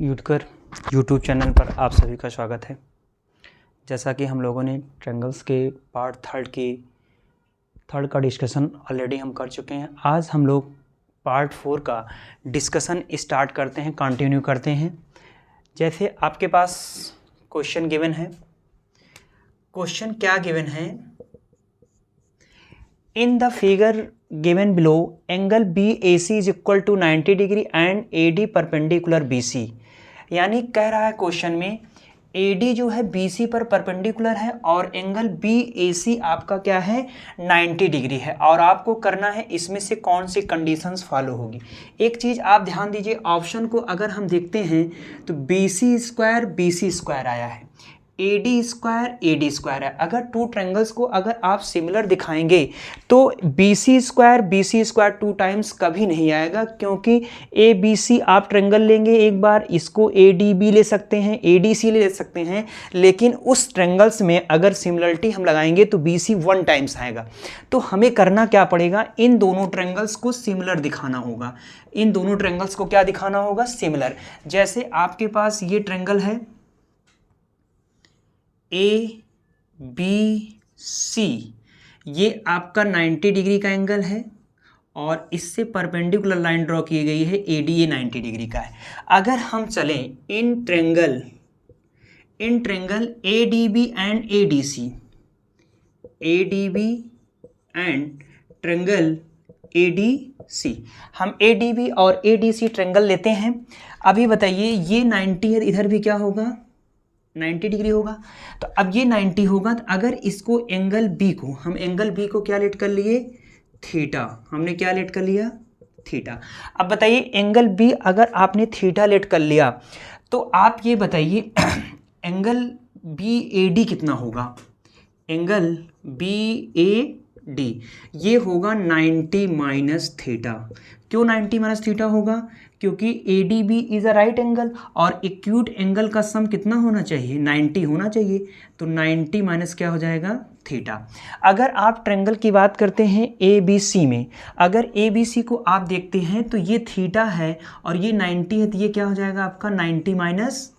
YouTube channel पर आप सभी का स्वागत है। जैसा कि हम लोगों ने ट्रायंगल्स के पार्ट थर्ड का डिस्कशन ऑलरेडी हम कर चुके हैं। आज हम लोग पार्ट 4 का डिस्कशन स्टार्ट करते हैं, कंटिन्यू करते हैं। जैसे आपके पास क्वेश्चन गिवन है। क्वेश्चन क्या गिवन है? In the figure given below angle BAC is equal to 90 degree and AD perpendicular BC। यानी कह रहा है क्वेश्चन में AD जो है BC पर परपेंडिकुलर है और एंगल BAC आपका क्या है 90 डिग्री है, और आपको करना है इसमें से कौन सी कंडीशंस फॉलो होगी। एक चीज़ आप ध्यान दीजिए, ऑप्शन को अगर हम देखते हैं तो BC स्क्वायर आया है, AD स्क्वायर है। अगर टू ट्रायंगल्स को अगर आप सिमिलर दिखाएंगे तो BC स्क्वायर 2 टाइम्स कभी नहीं आएगा, क्योंकि ABC आप ट्रायंगल लेंगे एक बार, इसको ADB ले सकते हैं, ADC ले सकते हैं, लेकिन उस ट्रायंगल्स में अगर सिमिलरिटी हम लगाएंगे तो BC 1 टाइम्स आएगा। तो हमें करना क्या पड़ेगा, इन दोनों ट्रायंगल्स को सिमिलर दिखाना होगा। इन दोनों ट्रायंगल्स को क्या दिखाना होगा? सिमिलर। जैसे आपके पास ये ट्रायंगल है ABC, ये आपका 90 डिग्री का एंगल है और इससे परपेंडिकुलर लाइन ड्रॉ की गई है ADA 90 डिग्री का है। अगर हम चलें in triangle ADB and ADC, triangle ADC, हम ADB और ADC ट्रायंगल लेते हैं। अभी बताइए ये 90 है, इधर भी क्या होगा 90 डिग्री होगा। तो अब ये 90 होगा, तो अगर इसको एंगल B को, हम एंगल B को क्या लेट कर लिए? थीटा। हमने क्या लेट कर लिया? थीटा। अब बताइए एंगल B अगर आपने थीटा लेट कर लिया तो आप ये बताइए एंगल BAD कितना होगा? एंगल BAD ये होगा 90 माइनस थीटा। क्यों 90 माइनस थीटा होगा? क्योंकि ADB is a right angle और एक्यूट एंगल का सम कितना होना चाहिए? 90 होना चाहिए। तो 90 माइनस क्या हो जाएगा? थीटा। अगर आप ट्रायंगल की बात करते हैं ABC में, अगर ABC को आप देखते हैं तो ये थीटा है और ये 90 है, तो ये क्या हो जाएगा आपका 90 माइनस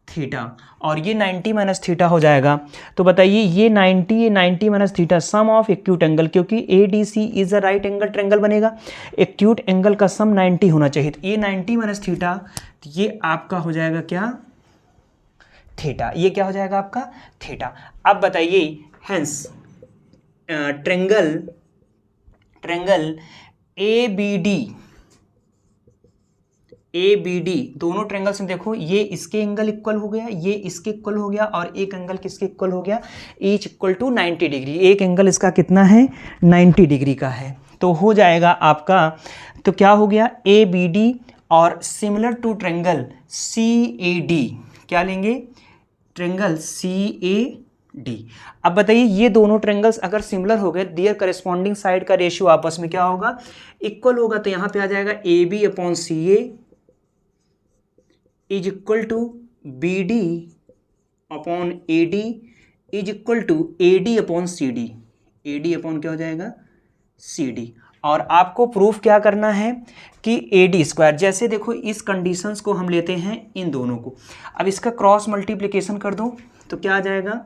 थीटा, और ये 90 माइनस थीटा हो जाएगा। तो बताइए ये 90 minus theta sum of acute angle, क्योंकि ADC is a right angle triangle बनेगा, एक्यूट एंगल का सम 90 होना चाहिए। तो ये 90 माइनस थीटा, तो ये आपका हो जाएगा क्या? थीटा। ये क्या हो जाएगा आपका? थीटा। अब बताइए हेंस ट्रायंगल ABD दोनों ट्रायंगल्स में देखो, ये इसके एंगल इक्वल हो गया, ये इसके इक्वल हो गया, और एक एंगल किसके इक्वल हो गया? Each equal to 90 degree. एक एंगल इसका कितना है? 90 डिग्री का है। तो हो जाएगा आपका, तो क्या हो गया? ABD और सिमिलर टू ट्रायंगल CAD, क्या लेंगे? Triangle CAD। अब बताइए ये दोनों ट्रायंगल्स अगर सिमिलर हो गए, दियर करस्पॉन्डिंग साइड का रेशियो आपस में क्या होगा? इक्वल होगा। तो यहाँ पे आ जाएगा AB upon CA is equal to BD upon AD is equal to AD upon CD। AD upon क्या हो जाएगा? CD। और आपको प्रूफ क्या करना है कि AD स्क्वायर, जैसे देखो इस कंडीशंस को हम लेते हैं इन दोनों को, अब इसका क्रॉस मल्टीप्लिकेशन कर दो तो क्या आ जाएगा?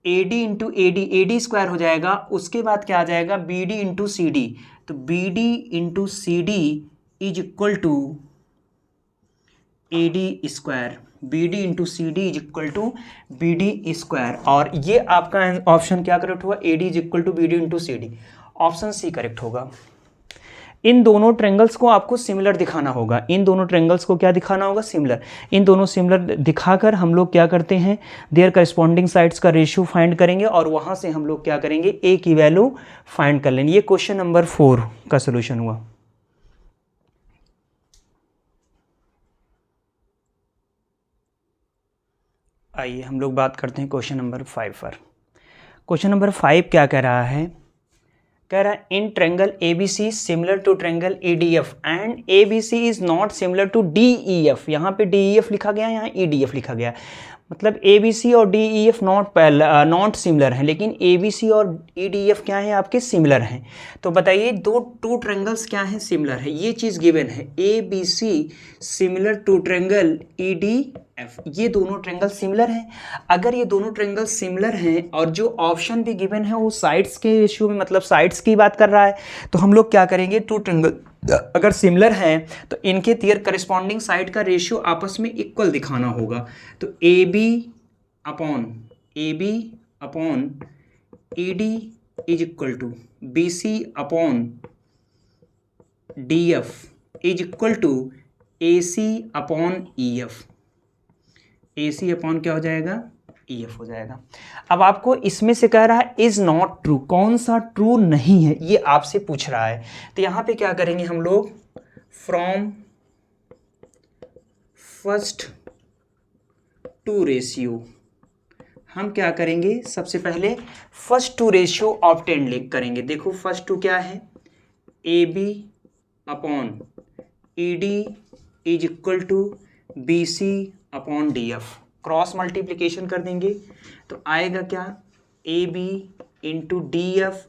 AD इंटू AD स्क्वायर हो जाएगा। उसके बाद क्या आ जाएगा? BD into CD। तो BD into CD is equal to AD square. BD into CD is equal to BD square. और ये आपका ऑप्शन क्या करेक्ट हुआ? AD is equal to BD into CD। Option C correct होगा। इन दोनों triangles को आपको सिमिलर दिखाना होगा। इन दोनों ट्रायंगल्स को क्या दिखाना होगा? सिमिलर। इन दोनों सिमिलर दिखाकर हम लोग क्या करते हैं? देयर करस्पॉन्डिंग साइड्स का रेशियो फाइंड करेंगे और वहाँ से हम लोग क्या करेंगे? A की वैल्यू फाइंड कर लेंगे। ये क्वेश्चन नंबर 4 का सोल्यूशन हुआ। आइए हम लोग बात करते हैं क्वेश्चन नंबर 5 पर। क्वेश्चन नंबर 5 क्या कह रहा है? कह रहा है in triangle ABC similar to triangle ADF and ABC is not similar to DEF। यहाँ पे DEF लिखा गया, यहाँ EDF लिखा गया। मतलब ए बी सी और D E F not similar हैं, लेकिन ए बी सी और ई डी एफ क्या हैं आपके सिमिलर हैं। तो बताइए टू ट्रायंगल्स क्या हैं सिमिलर है, ये चीज़ गिवन है A B C similar to triangle E D F, ये दोनों ट्रायंगल सिमिलर हैं। अगर ये दोनों ट्रायंगल सिमिलर हैं और जो ऑप्शन भी गिवन है वो साइड्स के रेशियो में, मतलब साइड्स की बात कर रहा है, तो हम लोग क्या करेंगे, टू ट्रायंगल अगर सिमिलर हैं तो इनके देयर करस्पॉन्डिंग साइड का रेशियो आपस में इक्वल दिखाना होगा। तो A B upon E D is equal to B C upon D F is equal to A C upon E F. A C upon क्या हो जाएगा, ई एफ हो जाएगा। अब आपको इसमें से कह रहा है इज नॉट ट्रू, कौन सा ट्रू नहीं है ये आपसे पूछ रहा है। तो यहां पे क्या करेंगे हम लोग, फ्रॉम फर्स्ट टू रेशियो हम क्या करेंगे, सबसे पहले फर्स्ट टू रेशियो ऑब्टेन लिख करेंगे। देखो फर्स्ट टू क्या है, A B upon E D is equal to B C upon D F, cross multiplication कर देंगे तो आएगा क्या, A B into D F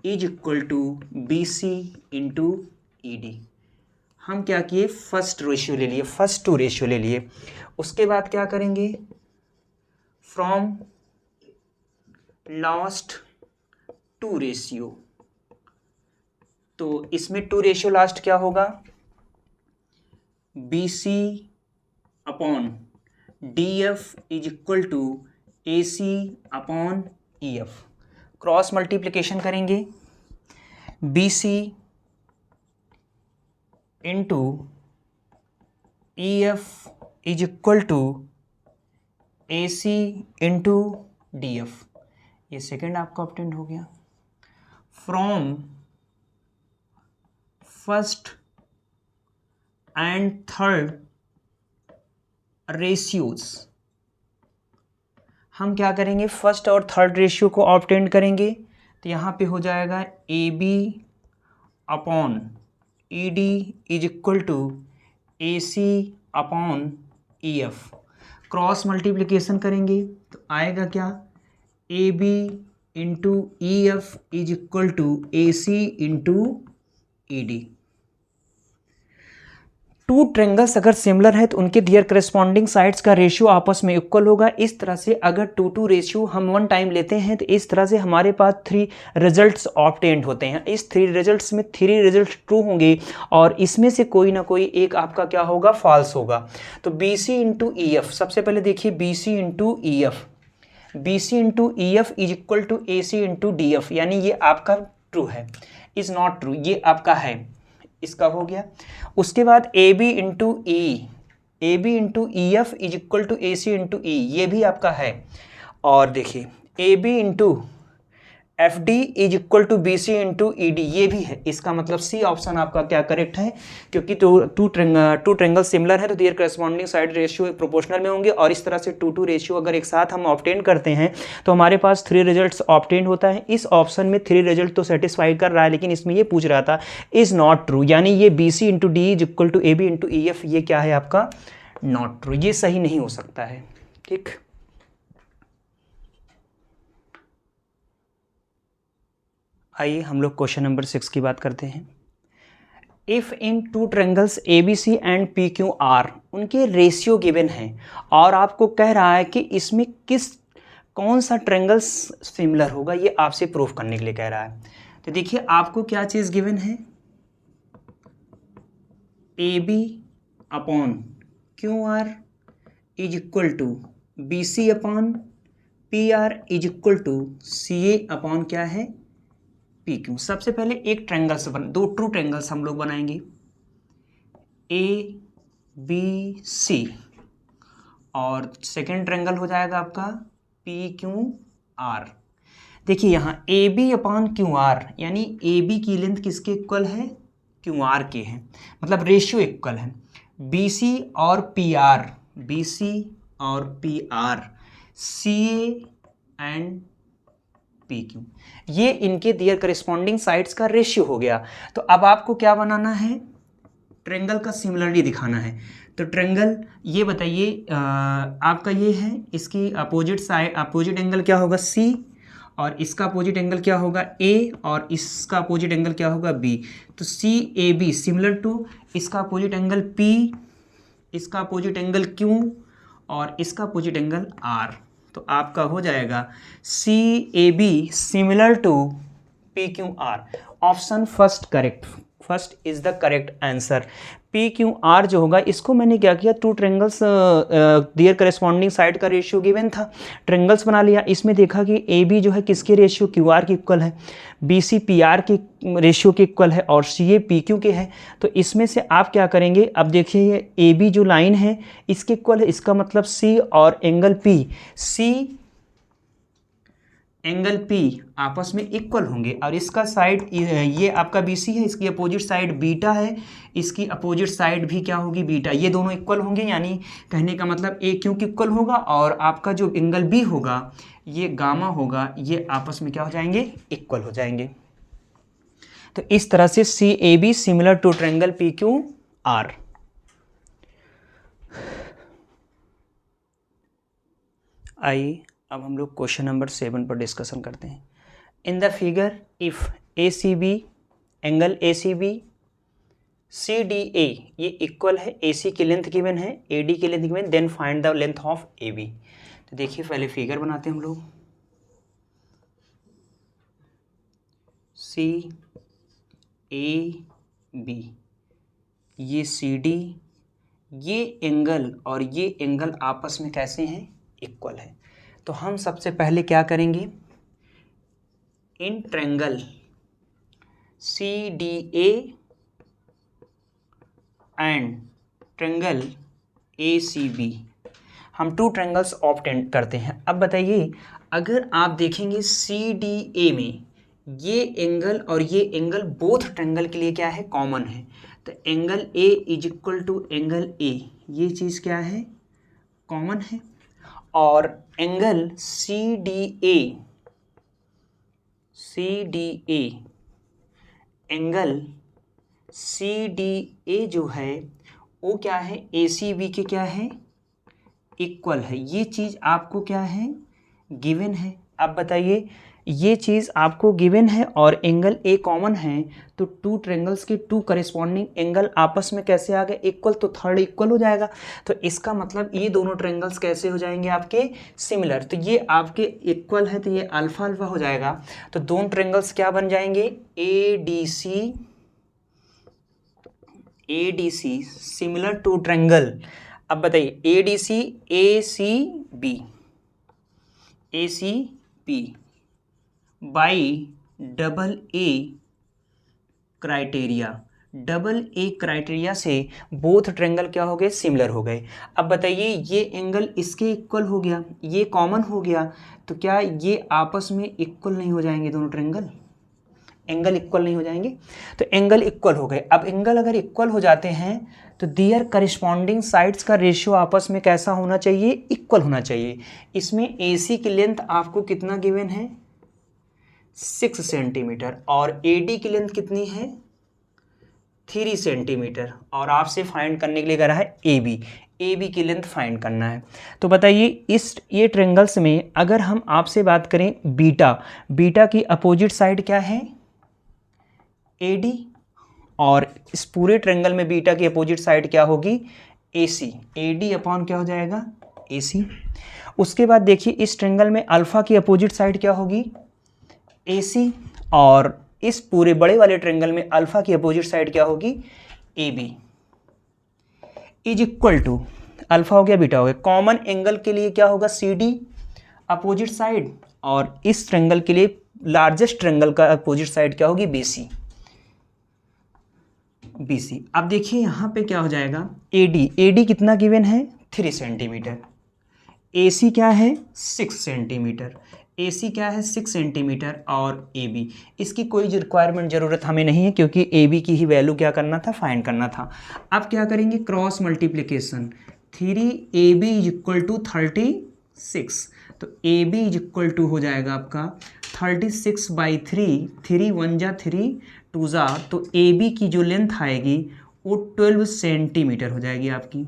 is equal to B C into E D. हम क्या किए, फर्स्ट रेशियो ले लिए, फर्स्ट टू रेशियो ले लिए। उसके बाद क्या करेंगे, फ्रॉम लास्ट टू रेशियो, तो इसमें टू रेशियो लास्ट क्या होगा, B C upon D F is equal to A C upon E F. Cross multiplication करेंगे, B C into E F is equal to A C into D F, ये second आपका obtain हो गया। From first and third ratios हम क्या करेंगे, first और third ratio को ऑब्टेन करेंगे। तो यहाँ पे हो जाएगा A B upon E D is equal to A C upon E F. Cross multiplication करेंगे तो आएगा क्या, A B into E F is equal to A C into E D. Two triangles अगर सिमिलर है तो उनके their corresponding sides का ratio आपस में इक्वल होगा। इस तरह से अगर टू टू रेशियो हम वन टाइम लेते हैं तो इस तरह से हमारे पास थ्री रिजल्ट्स ऑब्टेन्ड होते हैं। इस थ्री रिजल्ट्स में थ्री रिजल्ट ट्रू होंगे और इसमें से कोई ना कोई एक आपका क्या होगा, फॉल्स होगा। तो B C into E F, सबसे पहले देखिए B C into E F, B C into E F is equal to A C into D F, यानी ये आपका ट्रू है, इज नॉट ट्रू ये आपका है, इसका हो गया। उसके बाद A B into E F is equal to A C into E, ये भी आपका है। और देखिए A B into F D is equal to B C into E D, ये भी है। इसका मतलब सी ऑप्शन आपका क्या करेक्ट है, क्योंकि टू ट्रायंगल सिमिलर है तो there corresponding side ratio proportional में होंगे। और इस तरह से टू टू रेशियो अगर एक साथ हम ऑब्टेन करते हैं तो हमारे पास थ्री रिजल्ट्स ऑब्टेन होता है। इस ऑप्शन में थ्री रिजल्ट तो सेटिस्फाई कर रहा है, लेकिन इसमें ये पूछ रहा था इज नॉट ट्रू, यानी ये B C into D is equal to A B into E F, ये क्या है आपका नॉट ट्रू, ये सही नहीं हो सकता है। ठीक, आइए हम लोग क्वेश्चन नंबर 6 की बात करते हैं। If in two triangles A B C and P Q R, उनके रेशियो गिवन है और आपको कह रहा है कि इसमें कौन सा ट्रायंगल्स सिमिलर होगा, ये आपसे प्रूफ करने के लिए कह रहा है। तो देखिए आपको क्या चीज़ गिवन है, A B upon Q R is equal to B C upon P R is equal to C A upon क्या है, पी क्यू। सबसे पहले एक ट्रायंगल से दो ट्रू ट्रायंगल्स हम लोग बनाएंगे, ए बी सी, और सेकेंड ट्रायंगल हो जाएगा आपका पी क्यू आर। देखिए यहाँ A B upon Q R, यानी ए बी की लेंथ किसके इक्वल है, क्यू आर के हैं, मतलब रेशियो इक्वल है। बी सी और पी आर, बी सी और P R, C A and P Q, ये इनके दियर करस्पॉन्डिंग साइड्स का रेशियो हो गया। तो अब आपको क्या बनाना है, ट्रेंगल का सिमिलरिटी दिखाना है। तो ट्रेंगल ये बताइए आपका ये है, इसकी अपोजिट साइड अपोजिट एंगल क्या होगा C, और इसका अपोजिट एंगल क्या होगा A, और इसका अपोजिट एंगल क्या होगा B। तो CAB सिमिलर टू इसका अपोजिट एंगल P, इसका अपोजिट एंगल Q, और इसका अपोजिट एंगल R। तो आपका हो जाएगा CAB similar to PQR। Option first correct, first is the correct answer. PQR जो होगा, इसको मैंने क्या किया, two triangles their corresponding side का रेशियो गिवन था, ट्रेंगल्स बना लिया। इसमें देखा कि AB जो है किसके रेशियो QR के इक्वल है, BC PR के रेशियो के इक्वल है, और CA PQ के है। तो इसमें से आप क्या करेंगे, अब देखिए ये AB जो लाइन है इसके इक्वल है, इसका मतलब C और angle P, C angle P आपस में इक्वल होंगे, और इसका साइड ये आपका BC है, इसकी अपोजिट साइड बीटा है, इसकी अपोजिट साइड भी क्या होगी बीटा, ये दोनों इक्वल होंगे। यानी कहने का मतलब A क्योंकि इक्वल होगा, और आपका जो एंगल B होगा ये गामा होगा, ये आपस में क्या हो जाएंगे, इक्वल हो जाएंगे। तो इस तरह से CAB similar to triangle PQR। आइए अब हम लोग क्वेश्चन नंबर 7 पर डिस्कशन करते हैं। In the figure if ACB angle ACB CDA ये इक्वल है, AC की लेंथ गिवन है, AD की length given, then find the length of AB। तो देखिए पहले फिगर बनाते हैं हम लोग। CAB ये CD, ये एंगल और ये एंगल आपस में कैसे हैं, इक्वल है। तो हम सबसे पहले क्या करेंगे, in triangle CDA and triangle ACB हम टू ट्रायंगल्स ऑब्टेन करते हैं। अब बताइए, अगर आप देखेंगे CDA में ये एंगल और ये एंगल बोथ ट्रायंगल के लिए क्या है, कॉमन है। तो angle A is equal to angle A, ये चीज़ क्या है, कॉमन है। और एंगल CDA एंगल CDA जो है वो क्या है, ACB के क्या है, इक्वल है। ये चीज़ आपको क्या है, गिवन है। अब बताइए, ये चीज़ आपको गिवन है और एंगल A कॉमन है, तो टू ट्रायंगल्स के टू करेस्पॉन्डिंग एंगल आपस में कैसे आ गए, इक्वल, तो थर्ड इक्वल हो जाएगा। तो इसका मतलब ये दोनों ट्रायंगल्स कैसे हो जाएंगे आपके, सिमिलर। तो ये आपके इक्वल है, तो ये अल्फा अल्फा हो जाएगा। तो दोनों ट्रायंगल्स क्या बन जाएंगे, ADC सिमिलर टू ट्रायंगल। अब बताइए ADC ACB by double A criteria से बोथ ट्रायंगल क्या हो गए, सिमिलर हो गए। अब बताइए, ये एंगल इसके इक्वल हो गया, ये कॉमन हो गया, तो क्या ये आपस में इक्वल नहीं हो जाएंगे, दोनों ट्रायंगल एंगल इक्वल नहीं हो जाएंगे। तो एंगल इक्वल हो गए। अब एंगल अगर इक्वल हो जाते हैं तो दियर करिस्पॉन्डिंग साइड्स का रेशियो आपस में कैसा होना चाहिए, इक्वल होना चाहिए। इसमें AC की लेंथ आपको कितना गिवन है, 6 सेंटीमीटर, और AD की लेंथ कितनी है, 3 सेंटीमीटर, और आपसे फाइंड करने के लिए कह रहा है AB की लेंथ फाइंड करना है। तो बताइए, ये ट्रायंगल्स में अगर हम आपसे बात करें बीटा की अपोजिट साइड क्या है, AD, और इस पूरे ट्रायंगल में बीटा की अपोजिट साइड क्या होगी, AC। AD अपॉन क्या हो जाएगा, AC। उसके बाद देखिए, इस ट्रायंगल में अल्फा की अपोजिट साइड क्या होगी, AC, और इस पूरे बड़े वाले ट्रायंगल में अल्फा की अपोजिट साइड क्या होगी, AB is equal to, alpha हो गया बीटा हो गया, कॉमन एंगल के लिए क्या होगा, CD अपोजिट साइड, और इस ट्रायंगल के लिए लार्जेस्ट ट्रायंगल का अपोजिट साइड क्या होगी, BC। अब देखिए यहाँ पे क्या हो जाएगा, AD कितना गिवन है, 3 सेंटीमीटर, AC क्या है, 6 सेंटीमीटर, AC क्या है, 6 सेंटीमीटर, और AB इसकी कोई रिक्वायरमेंट ज़रूरत हमें नहीं है, क्योंकि AB की ही वैल्यू क्या करना था, फाइंड करना था। अब क्या करेंगे, cross multiplication, 3AB is equal to 36। तो AB इज इक्वल टू हो जाएगा आपका 36/3, 3 1 जा 3 2 जा, तो AB की जो लेंथ आएगी वो 12 सेंटीमीटर हो जाएगी आपकी।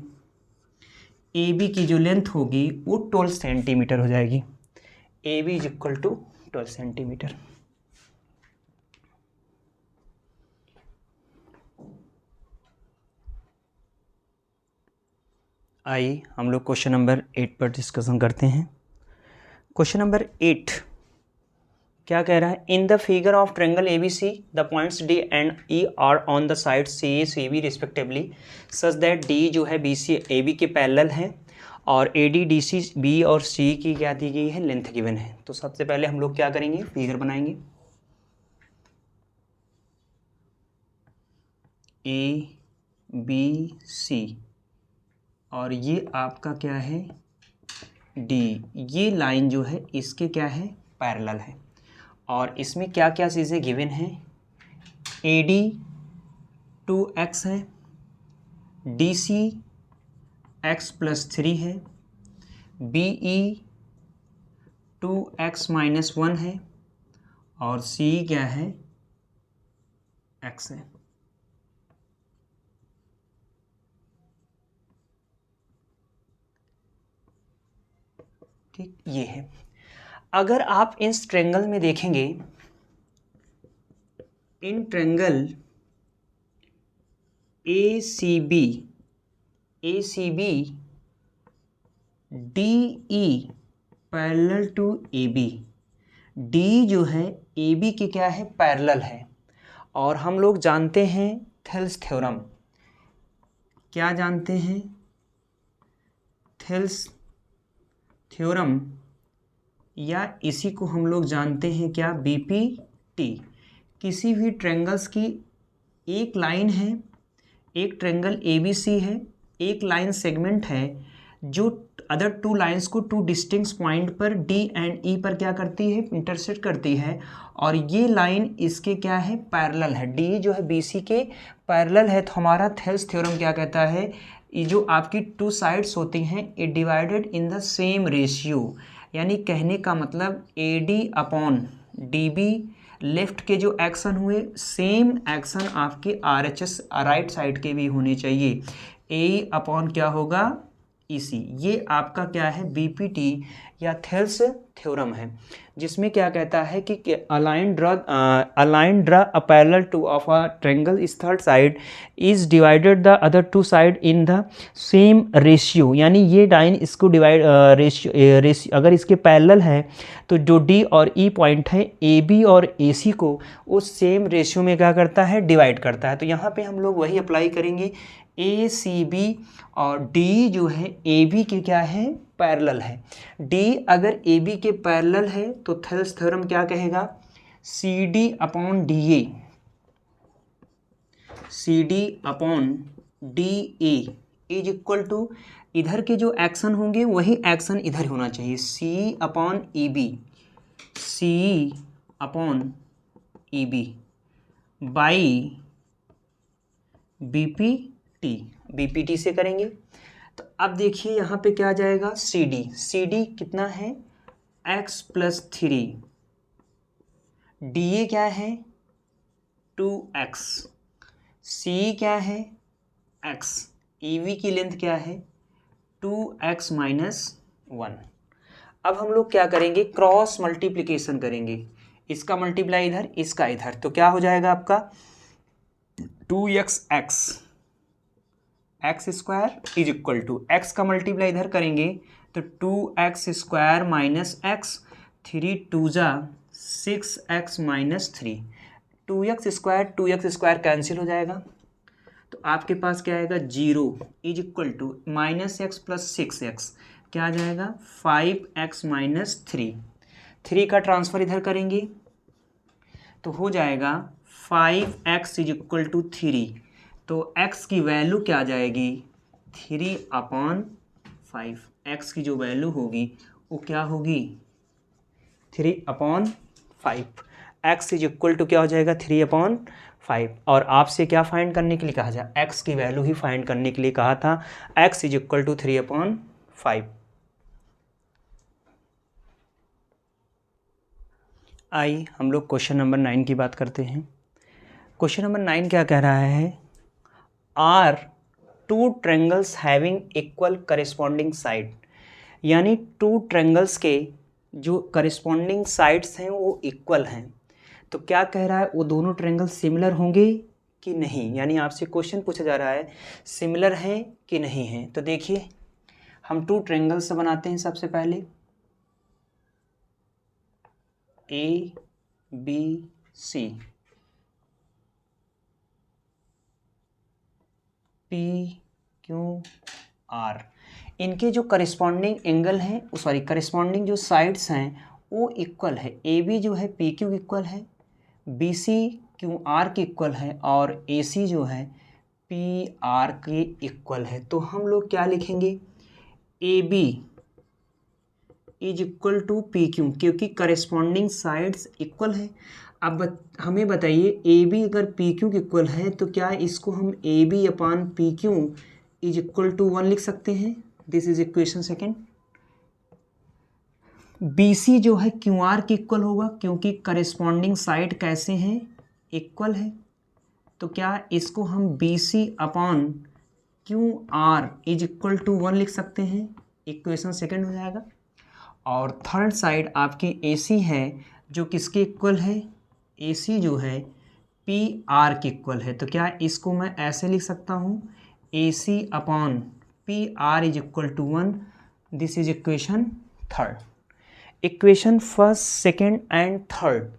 ए बी की जो लेंथ होगी वो 12 सेंटीमीटर हो जाएगी। A B is equal to 12 centimetre. आइए हम लोग क्वेश्चन नंबर 8 पर डिस्कशन करते हैं। क्वेश्चन नंबर 8 क्या कह रहा है? In the figure of triangle ABC the points D and E are on the side CA CB respectively such that D जो है BC AB के पैरेलल है और AD DC B और C की क्या दी गई है? लेंथ गिवन है। तो सबसे पहले हम लोग क्या करेंगे? फिगर बनाएंगे। ABC और ये आपका क्या है? D। ये लाइन जो है इसके क्या है? पैरेलल है। और इसमें क्या क्या चीज़ें गिवन हैं? AD 2x है, DC x + 3 है, BE 2x - 1 है और C क्या है? x है। ठीक, ये है। अगर आप इस ट्रायंगल में देखेंगे, in triangle ACB DE parallel to AB। D जो है AB के क्या है? पैरेलल है। और हम लोग जानते हैं थेल्स थ्योरम। क्या जानते हैं? थेल्स थ्योरम, या इसी को हम लोग जानते हैं क्या? BPT। किसी भी ट्रायंगल्स की एक लाइन है, एक ट्रायंगल ABC है, एक लाइन सेगमेंट है जो अदर टू लाइंस को टू डिस्टिंक्ट पॉइंट पर D एंड E पर क्या करती है? इंटरसेक्ट करती है। और ये लाइन इसके क्या है? पैरेलल है। D जो है BC के पैरेलल है। तो हमारा थेल्स थ्योरम क्या कहता है? ये जो आपकी टू साइड्स होती हैं ये divided in the same ratio, यानी कहने का मतलब AD अपॉन DB लेफ्ट के जो एक्शन हुए सेम एक्शन आपके RHS राइट साइड के भी होने चाहिए। AE अपॉन क्या होगा? EC। ये आपका क्या है? BPT या थेल्स थ्योरम है, जिसमें क्या कहता है कि a line draw a parallel to of a triangle इस third side is divided the other two side in the same ratio. यानी ये लाइन इसको डिवाइड रेशियो अगर इसके पैरेलल है तो जो D और E पॉइंट है AB और AC को उस सेम रेशियो में क्या करता है? डिवाइड करता है। तो यहाँ पे हम लोग वही अप्लाई करेंगे। ACB और D जो है AB के क्या है? पैरेलल है। D अगर AB के पैरेलल है तो थेल्स थ्योरम क्या कहेगा? CD upon DA, CD upon DA is equal to इधर के जो एक्शन होंगे वही एक्शन इधर होना चाहिए। C upon EB, C upon EB by BPT से करेंगे। तो अब देखिए यहाँ पे क्या आ जाएगा? CD कितना है? x + 3। DA क्या है? 2x। C क्या है? x। EB की लेंथ क्या है? 2x - 1। अब हम लोग क्या करेंगे? क्रॉस मल्टीप्लिकेशन करेंगे। इसका मल्टीप्लाई इधर, इसका इधर, तो क्या हो जाएगा आपका? 2x x² is equal to x का मल्टीप्लाई इधर करेंगे तो 2x² - x, 3 2 जा 6x - 3, 2x² कैंसिल हो जाएगा। तो आपके पास क्या आएगा? 0 is equal to -x + 6x क्या आ जाएगा? 5x - 3। 3 का ट्रांसफ़र इधर करेंगे तो हो जाएगा 5x इज इक्वल टू 3। तो x की वैल्यू क्या आ जाएगी? 3/5। x की जो वैल्यू होगी वो क्या होगी? 3/5। x इज इक्वल टू क्या हो जाएगा? 3/5। और आपसे क्या फाइंड करने के लिए कहा जाए? x की वैल्यू ही फाइंड करने के लिए कहा था। x is equal to 3/5। आइए हम लोग क्वेश्चन नंबर 9 की बात करते हैं। क्वेश्चन नंबर 9 क्या कह रहा है? Are two triangles having equal corresponding side, यानी टू ट्रायंगल्स के जो करेस्पॉन्डिंग साइड्स हैं वो इक्वल हैं। तो क्या कह रहा है, वो दोनों ट्रायंगल सिमिलर होंगे कि नहीं, यानी आपसे क्वेश्चन पूछा जा रहा है सिमिलर हैं कि नहीं हैं। तो देखिए हम टू ट्रायंगल्स बनाते हैं। सबसे पहले A B C, P Q R, इनके जो करिस्पॉन्डिंग एंगल हैं, सॉरी करिस्पॉन्डिंग जो साइड्स हैं वो इक्वल है। ए बी जो है पी क्यू इक्वल है, बी सी क्यू आर के इक्वल है, और ए सी जो है पी आर के इक्वल है। तो हम लोग क्या लिखेंगे, A B is equal to P Q, क्योंकि करेस्पॉन्डिंग साइड्स इक्वल है। अब हमें बताइए ए बी अगर पी क्यू के इक्वल है तो क्या इसको हम A B upon P Q is equal to 1 लिख सकते हैं। This is equation second. B C जो है क्यू आर के इक्वल होगा, क्योंकि करेस्पॉन्डिंग साइड कैसे हैं, इक्वल है। तो क्या इसको हम B C upon Q R is equal to 1 लिख सकते हैं। इक्वेशन सेकेंड हो जाएगा। और थर्ड साइड आपकी ए सी है, जो किसके इक्वल है, ए सी जो है पी आर के इक्वल है। तो क्या इसको मैं ऐसे लिख सकता हूँ, A C upon P R is equal to 1। This is equation third. Equation first second and third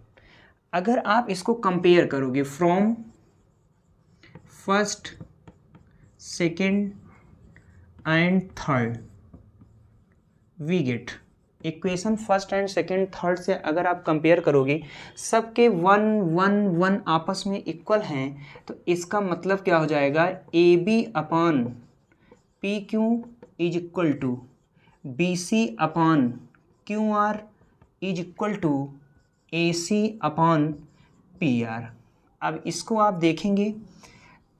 अगर आप इसको कंपेयर करोगे from first second and third, we get equation first and second third से अगर आप कंपेयर करोगे, सबके 1 1 1 आपस में इक्वल हैं। तो इसका मतलब क्या हो जाएगा, A B upon P Q is equal to B C upon Q R is equal to A C upon P R. अब इसको आप देखेंगे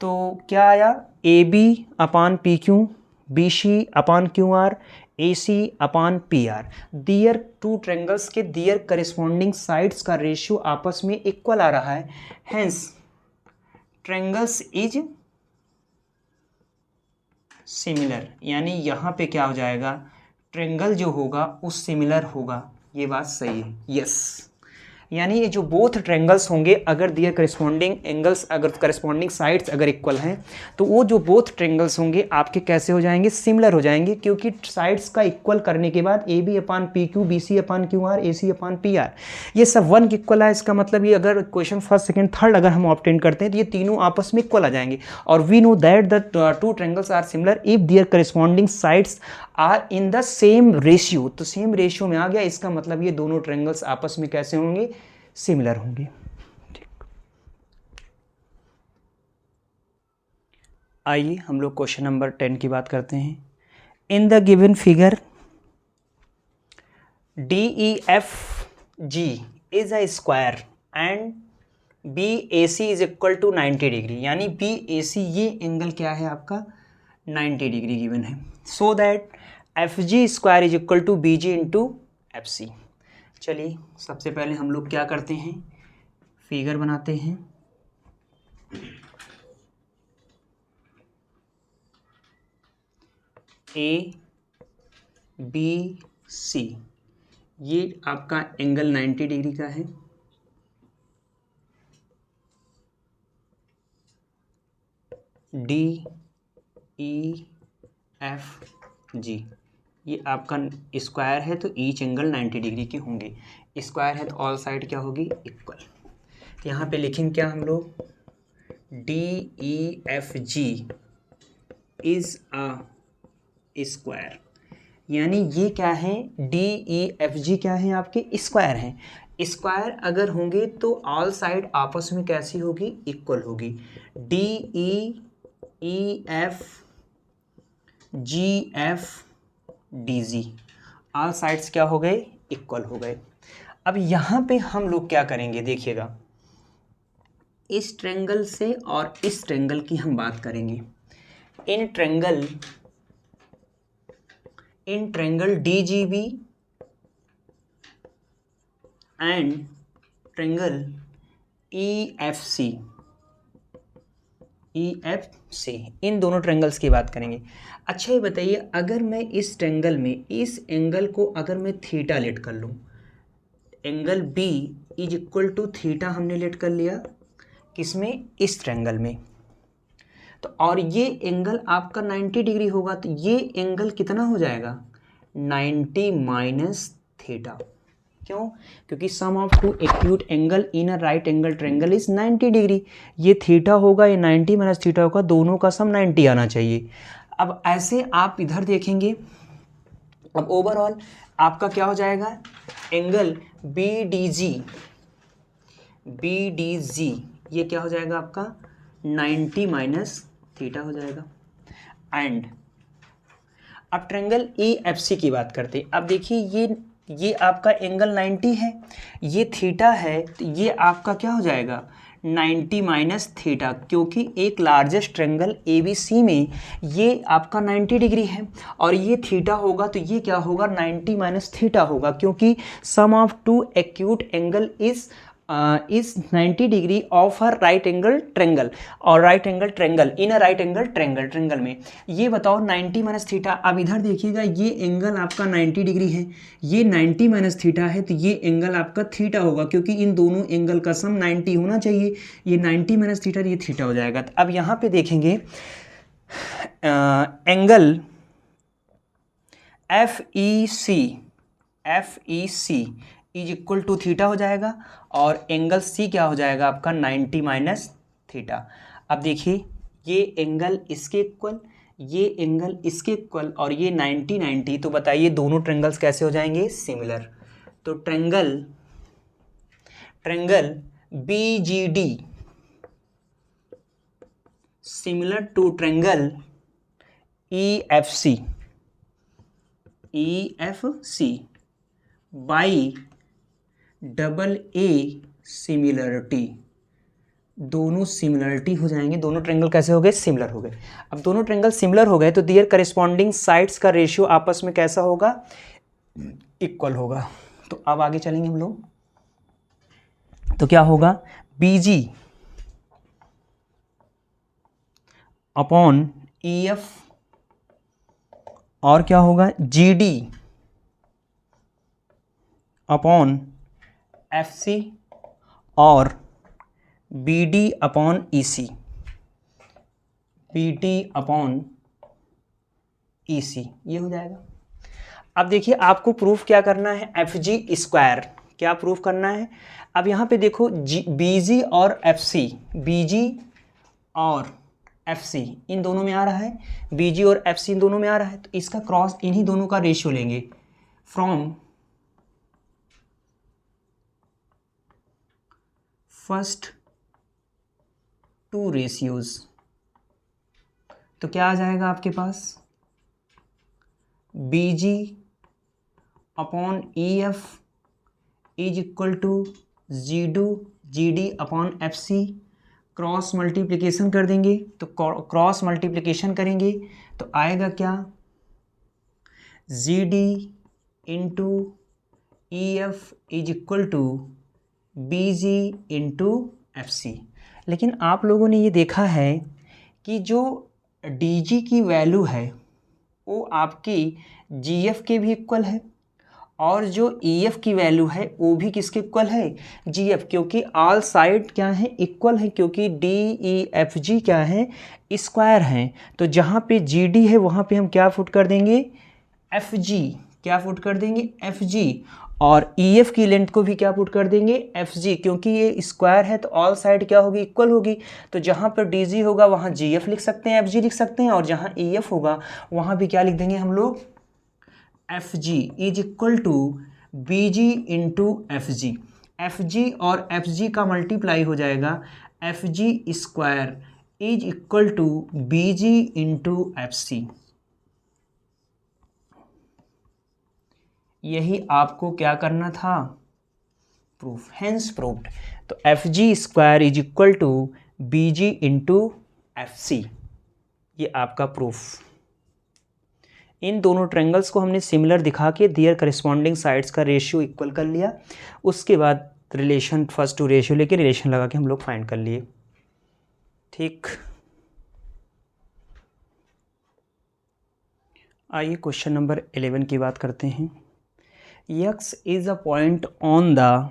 तो क्या आया, A B upon P Q, B C upon Q R, A C upon P R. Their two triangles के their corresponding sides का ratio आपस में इक्वल आ रहा है, हेंस ट्रायंगल्स इज सिमिलर। यानी यहाँ पे क्या हो जाएगा, ट्रायंगल जो होगा वो सिमिलर होगा। ये बात सही है, यस। यानी ये जो बोथ ट्रायंगल्स होंगे, अगर दियर करेस्पॉन्डिंग एंगल्स, अगर करेस्पॉन्डिंग साइड्स अगर इक्वल हैं, तो वो जो बोथ ट्रायंगल्स होंगे आपके कैसे हो जाएंगे, सिमिलर हो जाएंगे। क्योंकि साइड्स का इक्वल करने के बाद A B upon P Q, B C upon Q R, A C upon P R, ये सब 1 के इक्वल है। इसका मतलब ये अगर क्वेश्चन फर्स्ट सेकेंड थर्ड अगर हम ऑब्टेन करते हैं तो ये तीनों आपस में इक्वल आ जाएंगे। और we know that the two triangles are similar if their corresponding sides are in the same ratio. तो सेम रेशियो में आ गया, इसका मतलब ये दोनों ट्रायंगल्स आपस में कैसे होंगे, सिमिलर होंगे। ठीक, आइए हम लोग क्वेश्चन नंबर 10 की बात करते हैं। In the given figure D E F G is a square and B A C is equal to 90 degree, यानी बी ए सी ये एंगल क्या है आपका 90 डिग्री गिवन है। So that F G square is equal to B G into F C. चलिए सबसे पहले हम लोग क्या करते हैं, फिगर बनाते हैं। ए बी सी, ये आपका एंगल 90 डिग्री का है। डी ई एफ जी ये आपका स्क्वायर है, तो ईच एंगल 90 डिग्री के होंगे। स्क्वायर है तो ऑल साइड क्या होगी, इक्वल। तो यहाँ पे लिखेंगे क्या हम लोग, D E F G is a square, यानी ये क्या है, डी ई एफ जी क्या है आपके स्क्वायर हैं। स्क्वायर अगर होंगे तो ऑल साइड आपस में कैसी होगी, इक्वल होगी। डी ई एफ जी F D G, all sides क्या हो गए, इक्वल हो गए। अब यहाँ पे हम लोग क्या करेंगे, देखिएगा इस ट्रायंगल से और इस ट्रायंगल की हम बात करेंगे। In triangle D G B and triangle E F C, EFC, इन दोनों ट्रेंगल्स की बात करेंगे। अच्छा ये बताइए, अगर मैं इस ट्रेंगल में इस एंगल को अगर मैं थीटा लेट कर लूँ, angle B is equal to theta हमने लेट कर लिया किसमें, इस ट्रेंगल में, तो और ये एंगल आपका 90 डिग्री होगा, तो ये एंगल कितना हो जाएगा 90 माइनस थीटा। क्यों? क्योंकि sum of two acute angle in a right angle triangle is 90 degree. ये थीटा होगा, ये 90 माइनस थीटा होगा, दोनों का सम 90 आना चाहिए। अब ऐसे आप इधर देखेंगे, अब ओवरऑल आपका क्या हो जाएगा, एंगल BDG ये क्या हो जाएगा आपका 90 माइनस थीटा हो जाएगा। एंड अब ट्रायंगल EFC की बात करते हैं। अब देखिए ये आपका एंगल 90 है, ये थीटा है, तो ये आपका क्या हो जाएगा 90 माइनस थीटा, क्योंकि एक लार्जेस्ट ट्रायंगल ABC में ये आपका 90 डिग्री है और ये थीटा होगा, तो ये क्या होगा 90 माइनस थीटा होगा, क्योंकि sum of two acute angle is 90 degree of हर राइट एंगल ट्रायंगल, और right angle triangle in a right angle triangle में ये बताओ 90 माइनस थीटा। अब इधर देखिएगा, ये एंगल आपका 90 डिग्री है, ये 90 माइनस थीटा है, तो ये एंगल आपका थीटा होगा, क्योंकि इन दोनों एंगल का सम 90 होना चाहिए। ये 90 माइनस थीटा, ये थीटा हो जाएगा। तो अब यहाँ पे देखेंगे angle FEC is equal to theta हो जाएगा, और एंगल C क्या हो जाएगा आपका 90 माइनस थीटा। अब देखिए, ये एंगल इसके इक्वल, ये एंगल इसके इक्वल, और ये 90 तो बताइए दोनों ट्रायंगल्स कैसे हो जाएंगे सिमिलर। तो triangle BGD similar to triangle EFC by AA similarity, दोनों सिमिलरिटी हो जाएंगे, दोनों ट्रायंगल कैसे हो गए सिमिलर हो गए। अब दोनों ट्रायंगल सिमिलर हो गए, तो देयर करेस्पॉन्डिंग साइड्स का रेशियो आपस में कैसा होगा, इक्वल होगा। तो अब आगे चलेंगे हम लोग, तो क्या होगा BG अपॉन EF, और क्या होगा GD अपॉन FC, और BD अपॉन EC, ये हो जाएगा। अब देखिए, आपको प्रूफ क्या करना है, FG स्क्वायर क्या प्रूफ करना है। अब यहाँ पे देखो BG और FC इन दोनों में आ रहा है, BG और FC इन दोनों में आ रहा है, तो इसका क्रॉस इन्हीं दोनों का रेशियो लेंगे फ्रॉम फर्स्ट टू रेशियोज। तो क्या आ जाएगा आपके पास BG upon EF is equal to GD upon FC, cross multiplication कर देंगे, तो क्रॉस मल्टीप्लिकेशन करेंगे तो आएगा क्या GD into EF is equal to BG into FC। लेकिन आप लोगों ने ये देखा है कि जो DG की वैल्यू है वो आपकी GF के भी इक्वल है, और जो EF की वैल्यू है वो भी किसके इक्वल है GF, क्योंकि ऑल साइड क्या है इक्वल है, क्योंकि DEFG क्या है स्क्वायर हैं। तो जहाँ पे GD है वहाँ पे हम क्या पुट कर देंगे FG, क्या पुट कर देंगे FG, और EF की लेंथ को भी क्या पुट कर देंगे FG, क्योंकि ये स्क्वायर है तो ऑल साइड क्या होगी इक्वल होगी। तो जहाँ पर DG होगा वहाँ GF लिख सकते हैं, FG लिख सकते हैं, और जहाँ EF होगा वहाँ भी क्या लिख देंगे हम लोग FG is equal to BG into FG। FG और FG का मल्टीप्लाई हो जाएगा, FG square is equal to BG into FC। यही आपको क्या करना था प्रूफ, हेंस प्रूव्ड। तो FG square is equal to BG into FC, ये आपका प्रूफ। इन दोनों ट्रायंगल्स को हमने सिमिलर दिखा के दियर करेस्पॉन्डिंग साइड्स का रेशियो इक्वल कर लिया, उसके बाद रिलेशन फर्स्ट टू रेशियो लेके रिलेशन लगा के हम लोग फाइंड कर लिए। ठीक। आइए क्वेश्चन नंबर 11 की बात करते हैं। X is a point on the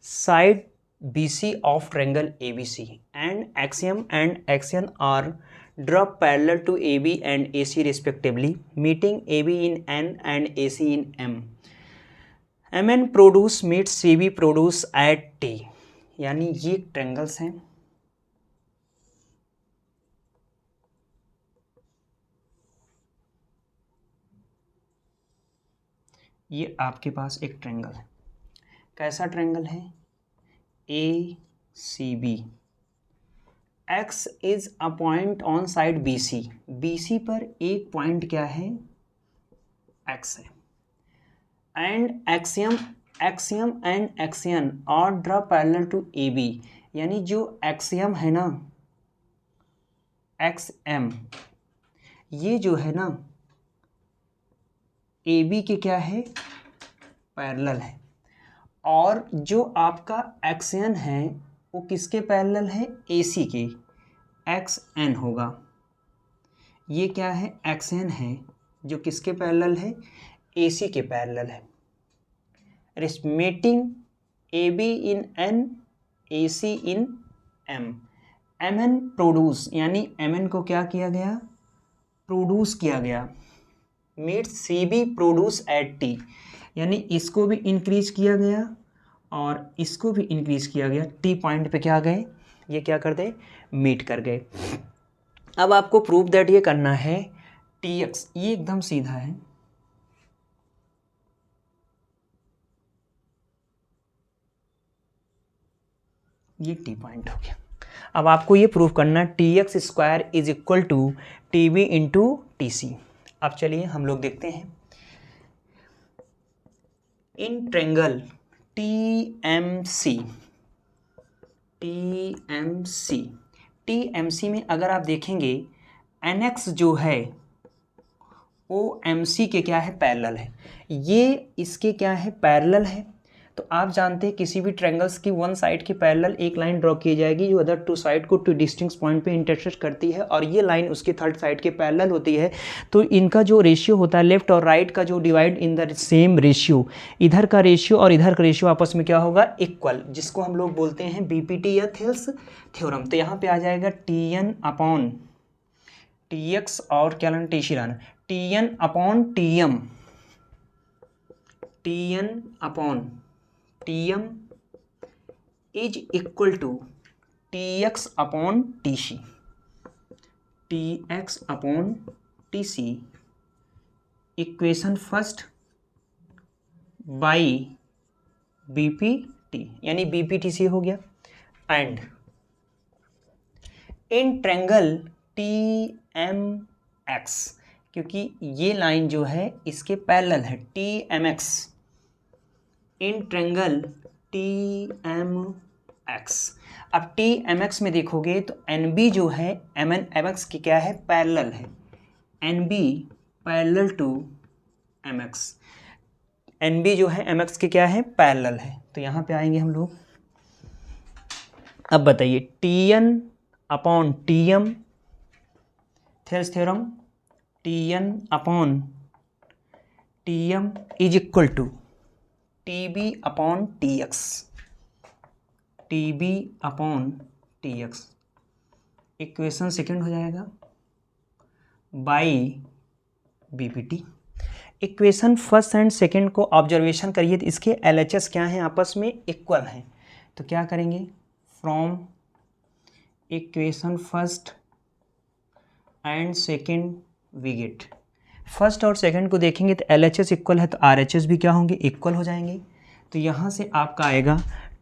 side BC of triangle ABC and axiom and axion are drawn parallel to AB and AC respectively, meeting AB in N and AC in M. MN produce meets CB produce at T। यानी ये triangles हैं, ये आपके पास एक triangle है। कैसा triangle है? ACB। X is a point on side BC। BC पर एक पॉइंट क्या है? X है। And XM and XN are draw parallel to AB। यानी जो एक्सियम है ना, XM, ये जो है ना AB के क्या है? पैरेलल है। और जो आपका एक्सियन है वो किसके पैरेलल है? AC के, XN होगा। ये क्या है? एक्सियन है जो किसके पैरेलल है? AC के पैरेलल है। Meeting AB in N, AC in M। MN produce, यानी MN को क्या किया गया? प्रोड्यूस किया गया। Meet CB produce at T, यानी इसको भी इंक्रीज किया गया और इसको भी इंक्रीज किया गया। T पॉइंट पे क्या गए? ये क्या कर गए? मीट कर गए। अब आपको प्रूफ दैट ये करना है TX, ये एकदम सीधा है। ये T पॉइंट हो गया। अब आपको ये प्रूफ करना है TX square is equal to TB into TC। अब चलिए हम लोग देखते हैं। इन ट्रायंगल TMC में अगर आप देखेंगे NX जो है वो MC के क्या है? पैरेलल है। ये इसके क्या है? पैरेलल है। तो आप जानते हैं किसी भी ट्रायंगल्स की वन साइड के पैरेलल एक लाइन ड्रॉ की जाएगी जो अदर टू साइड को टू डिस्टिंक्ट पॉइंट पे इंटरसेक्ट करती है और ये लाइन उसके थर्ड साइड के पैरेलल होती है। तो इनका जो रेशियो होता है लेफ्ट और राइट का जो divide in the same ratio, इधर का रेशियो और इधर का रेशियो आपस में क्या होगा? इक्वल, जिसको हम लोग बोलते हैं BPT या थेल्स थ्योरम। तो यहाँ पे आ जाएगा TN अपॉन TX और क्या लाना? TC लाना। TN upon TM is equal to TX upon TC। TX upon TC equation first by BPT, यानी BPTC हो गया। एंड इन ट्रायंगल TMX, क्योंकि ये लाइन जो है इसके पैरेलल है, TMX। इन ट्रायंगल TMX, अब TMX में देखोगे तो NB जो है MX की क्या है? पैरेलल है। NB parallel to MX, NB जो है MX के क्या है? पैरेलल है। तो यहाँ पे आएंगे हम लोग। अब बताइए TN upon TM Thales theorem, TN upon TM is equal to TB upon TX, TB upon TX equation second हो जाएगा by BPT। Equation first and second को ऑब्जर्वेशन करिए तो इसके LHS क्या हैं? आपस में इक्वल हैं। तो क्या करेंगे? From equation first and second we get, first और सेकंड को देखेंगे तो LHS इक्वल है तो RHS भी क्या होंगे? इक्वल हो जाएंगे। तो यहाँ से आपका आएगा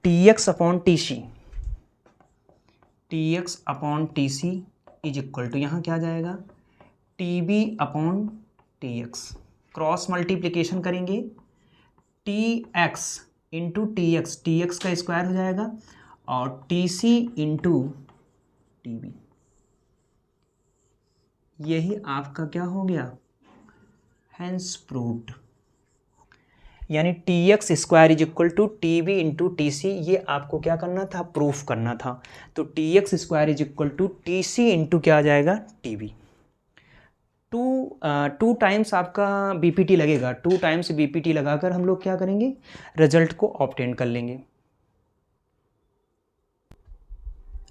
TX upon TC, TX upon TC is equal to यहाँ क्या जाएगा? TB upon TX। Cross multiplication करेंगे TX इंटू TX का स्क्वायर हो जाएगा और TC इंटू TB, यही आपका क्या हो गया? Hence proved. यानी TX square is equal to TB into TC, ये आपको क्या करना था? प्रूफ करना था। तो TX square is equal to TC into क्या आ जाएगा? TB। टू टाइम्स आपका बीपीटी लगेगा, 2 टाइम्स बीपीटी लगाकर हम लोग क्या करेंगे, रिजल्ट को ऑब्टेन कर लेंगे।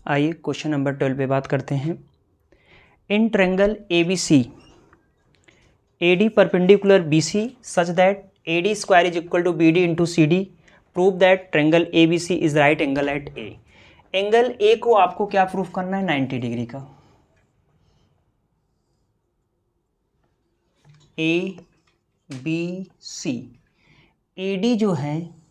आइए क्वेश्चन नंबर 12 पे बात करते हैं। In triangle ABC AD perpendicular BC such that AD square is equal to BD into CD, prove that triangle ABC is right angle at A। Angle A को आपको क्या प्रूफ करना है, 90 डिग्री का। ABC AD जो है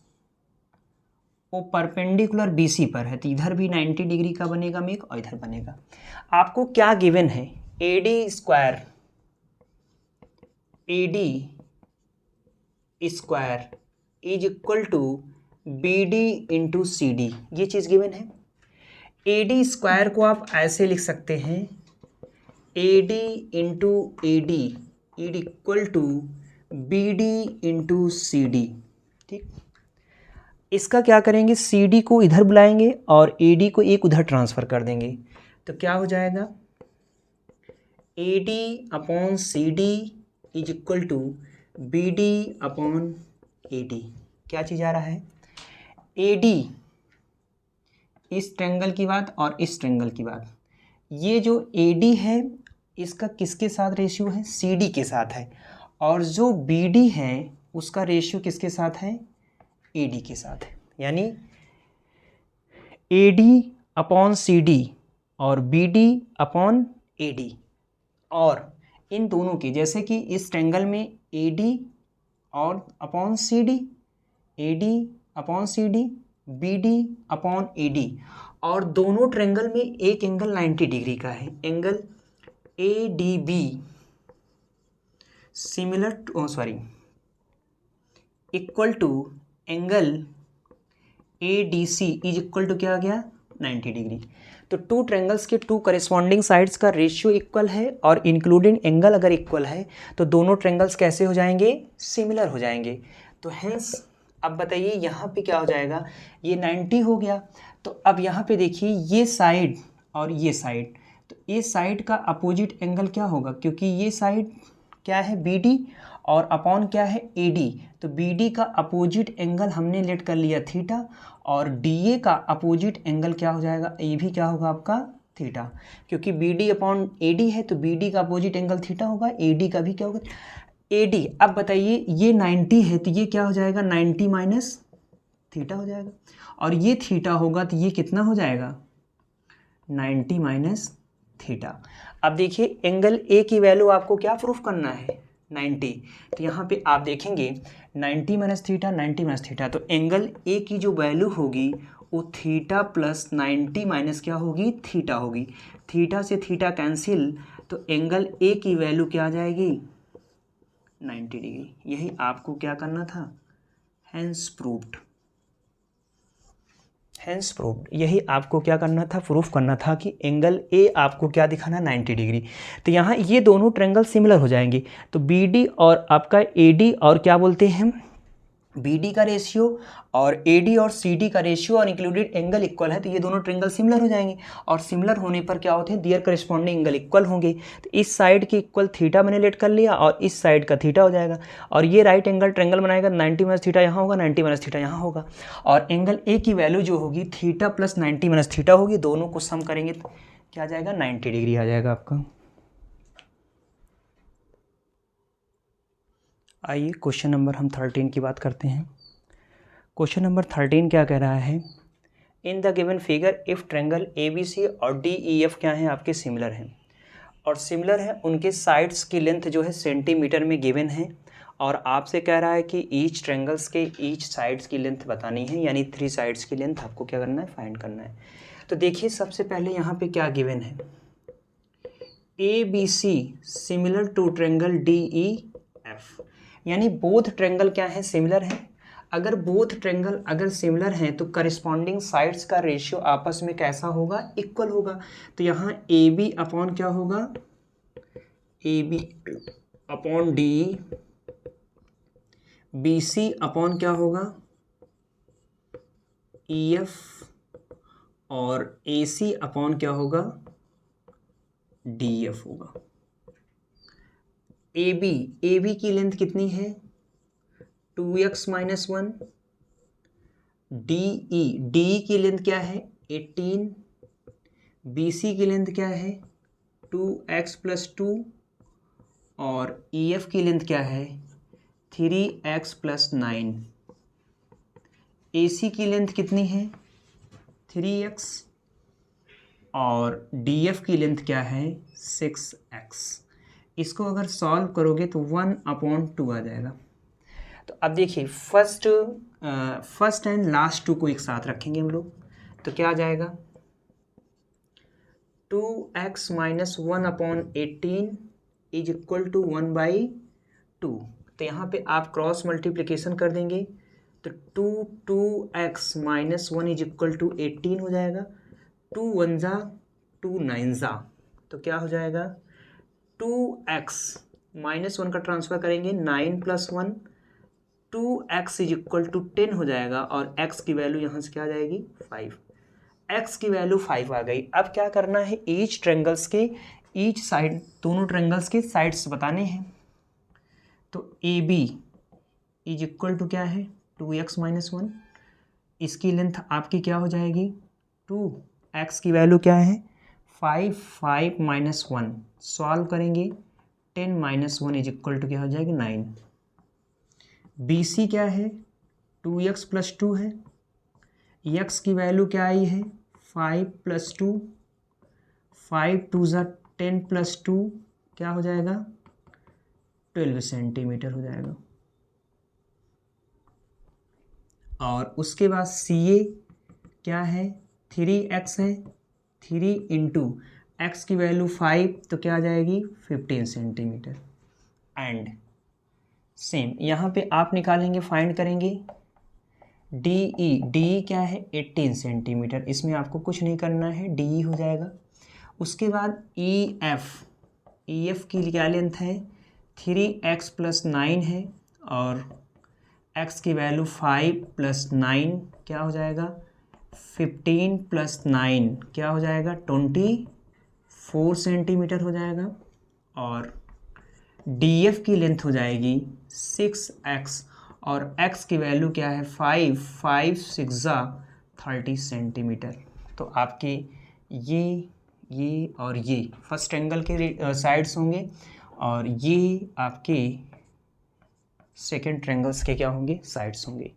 वो perpendicular BC पर है, तो इधर भी 90 डिग्री का बनेगा मेक और इधर बनेगा। आपको क्या गिवन है, AD square is equal to BD into CD, ये चीज़ गिवन है। AD स्क्वायर को आप ऐसे लिख सकते हैं, AD into AD is equal to BD into CD। ठीक, इसका क्या करेंगे, CD को इधर बुलाएंगे और AD को एक उधर ट्रांसफ़र कर देंगे, तो क्या हो जाएगा, AD upon CD is equal to BD upon AD। क्या चीज़ आ रहा है, AD इस ट्रायंगल की बात और इस ट्रायंगल की बात, ये जो AD है इसका किसके साथ रेशियो है, CD के साथ है, और जो BD है उसका रेशियो किसके साथ है, AD के साथ है। यानी AD अपॉन CD और BD अपॉन AD, और इन दोनों की, जैसे कि इस ट्रायंगल में AD और upon CD, AD upon CD, BD upon AD, और दोनों ट्रायंगल में एक एंगल 90 डिग्री का है, angle ADB similar to equal to angle ADC is equal to क्या आ गया, 90 डिग्री। तो टू ट्रायंगल्स के टू करेस्पॉन्डिंग साइड्स का रेशियो इक्वल है और इंक्लूडिंग एंगल अगर इक्वल है तो दोनों ट्रायंगल्स कैसे हो जाएंगे, सिमिलर हो जाएंगे। तो हेंस अब बताइए यहाँ पे क्या हो जाएगा, ये 90 हो गया, तो अब यहाँ पे देखिए ये साइड और ये साइड, तो ये साइड का अपोजिट एंगल क्या होगा, क्योंकि ये साइड क्या है BD और अपॉन क्या है AD, तो BD का अपोजिट एंगल हमने लेट कर लिया थीटा, और DA का अपोजिट एंगल क्या हो जाएगा, ये भी क्या होगा आपका थीटा, क्योंकि BD अपॉन AD है तो BD का अपोजिट एंगल थीटा होगा, AD का भी क्या होगा AD। अब बताइए ये 90 है तो ये क्या हो जाएगा, 90 माइनस थीटा हो जाएगा, और ये थीटा होगा तो ये कितना हो जाएगा, 90 माइनस थीटा। अब देखिए एंगल A की वैल्यू आपको क्या प्रूफ करना है, 90, तो यहाँ पे आप देखेंगे 90 माइनस थीटा, 90 माइनस थीटा, तो एंगल A की जो वैल्यू होगी वो थीटा प्लस 90 माइनस क्या होगी, थीटा होगी। थीटा से थीटा कैंसिल, तो एंगल A की वैल्यू क्या आ जाएगी, 90 डिग्री। यही आपको क्या करना था, हेंस प्रूव्ड, यही आपको क्या करना था, प्रूफ करना था कि एंगल A आपको क्या दिखाना, 90 डिग्री। तो यहाँ ये दोनों ट्रायंगल सिमिलर हो जाएंगे, तो BD और आपका AD और क्या बोलते हैं BD का रेशियो और AD और CD का रेशियो और इंक्लूडेड एंगल इक्वल है, तो ये दोनों ट्रायंगल सिमिलर हो जाएंगे, और सिमिलर होने पर क्या होते हैं, दियर करेस्पॉन्डिंग एंगल इक्वल होंगे। तो इस साइड की इक्वल थीटा मैंने लेट कर लिया और इस साइड का थीटा हो जाएगा, और ये राइट एंगल ट्रायंगल बनाएगा, 90 माइनस थीटा यहाँ होगा, 90 माइनस थीटा यहाँ होगा, और एंगल A की वैल्यू जो होगी थीटा प्लस 90 माइनस थीटा होगी, दोनों को सम करेंगे तो क्या आ जाएगा, 90 डिग्री आ जाएगा आपका। आइए क्वेश्चन नंबर हम 13 की बात करते हैं। क्वेश्चन नंबर 13 क्या कह रहा है, in the given figure if triangle ABC और DEF क्या हैं, आपके सिमिलर हैं, और सिमिलर है उनके साइड्स की लेंथ जो है सेंटीमीटर में गिवन है, और आपसे कह रहा है कि ईच ट्रायंगल्स के ईच साइड्स की लेंथ बतानी है, यानी 3 साइड्स की लेंथ आपको क्या करना है, फाइंड करना है। तो देखिए सबसे पहले यहाँ पे क्या गिवन है, ABC similar to triangle DEF, यानी बोथ ट्रायंगल क्या है, सिमिलर है। अगर बोथ ट्रायंगल अगर सिमिलर हैं तो करस्पॉन्डिंग साइड्स का रेशियो आपस में कैसा होगा, इक्वल होगा। तो यहाँ AB अपॉन क्या होगा, AB upon DE, BC upon क्या होगा, EF, और AC अपॉन क्या होगा, DF होगा। ए बी की लेंथ कितनी है 2x माइनस 1, डी की लेंथ क्या है 18, बी सी की लेंथ क्या है 2x प्लस 2 और ई एफ की लेंथ क्या है 3x प्लस 9। ए सी की लेंथ कितनी है 3x और डी एफ की लेंथ क्या है 6x। इसको अगर सॉल्व करोगे तो 1/2 आ जाएगा। तो अब देखिए फर्स्ट एंड लास्ट टू को एक साथ रखेंगे हम लोग, तो क्या आ जाएगा 2x minus 1/18 is equal to 1/2। तो यहाँ पे आप क्रॉस मल्टीप्लिकेशन कर देंगे तो 2x minus 1 is equal to 18 हो जाएगा। 2 1 जा 2 9 जा, तो क्या हो जाएगा 2x माइनस 1 का ट्रांसफर करेंगे 9 plus 1, 2x is equal to 10 हो जाएगा और x की वैल्यू यहाँ से क्या आ जाएगी 5। x की वैल्यू 5 आ गई। अब क्या करना है ईच साइड दोनों ट्रेंगल्स के साइड्स बताने हैं। तो A B is equal to क्या है 2x माइनस 1, इसकी लेंथ आपकी क्या हो जाएगी 2, x की वैल्यू क्या है 5, 5 माइनस 1 सॉल्व करेंगे 10 माइनस 1 इज इक्वल टू क्या हो जाएगी 9। बी सी क्या है 2x प्लस 2 है, x की वैल्यू क्या आई है 5 प्लस 2, 5 2 ज़ा 10 प्लस 2 क्या हो जाएगा 12 सेंटीमीटर हो जाएगा। और उसके बाद सी ए क्या है 3x है, 3 इंटू एक्स की वैल्यू 5 तो क्या आ जाएगी 15 सेंटीमीटर। एंड सेम यहाँ पे आप निकालेंगे फाइंड करेंगे डी क्या है 18 सेंटीमीटर, इसमें आपको कुछ नहीं करना है डी हो जाएगा। उसके बाद ई एफ की क्या लेंथ है 3x प्लस 9 है और x की वैल्यू 5 प्लस 9 क्या हो जाएगा 15 प्लस 9 क्या हो जाएगा 24 सेंटीमीटर हो जाएगा। और DF की लेंथ हो जाएगी 6x और x की वैल्यू क्या है 5 6 जा 30 सेंटीमीटर। तो आपके ये और ये फर्स्ट एंगल के साइड्स होंगे और ये आपके सेकेंड ट्रायंगल्स के क्या होंगे साइड्स होंगे।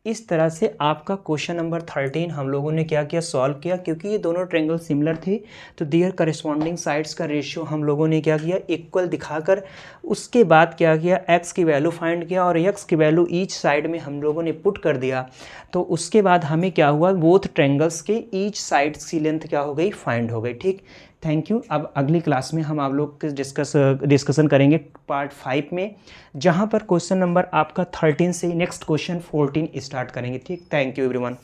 इस तरह से आपका क्वेश्चन नंबर 13 हम लोगों ने क्या किया सॉल्व किया। क्योंकि ये दोनों ट्रायंगल सिमिलर थे तो देयर करस्पॉन्डिंग साइड्स का रेशियो हम लोगों ने क्या किया इक्वल दिखाकर उसके बाद क्या किया x की वैल्यू फाइंड किया और x की वैल्यू ईच साइड में हम लोगों ने पुट कर दिया। तो उसके बाद हमें क्या हुआ बोथ ट्रायंगल्स के ईच साइड्स की लेंथ क्या हो गई फाइंड हो गई। ठीक, थैंक यू। अब अगली क्लास में हम आप लोग डिस्कशन करेंगे पार्ट 5 में, जहाँ पर क्वेश्चन नंबर आपका 13 से नेक्स्ट क्वेश्चन 14 स्टार्ट करेंगे। ठीक, थैंक यू एवरीवन।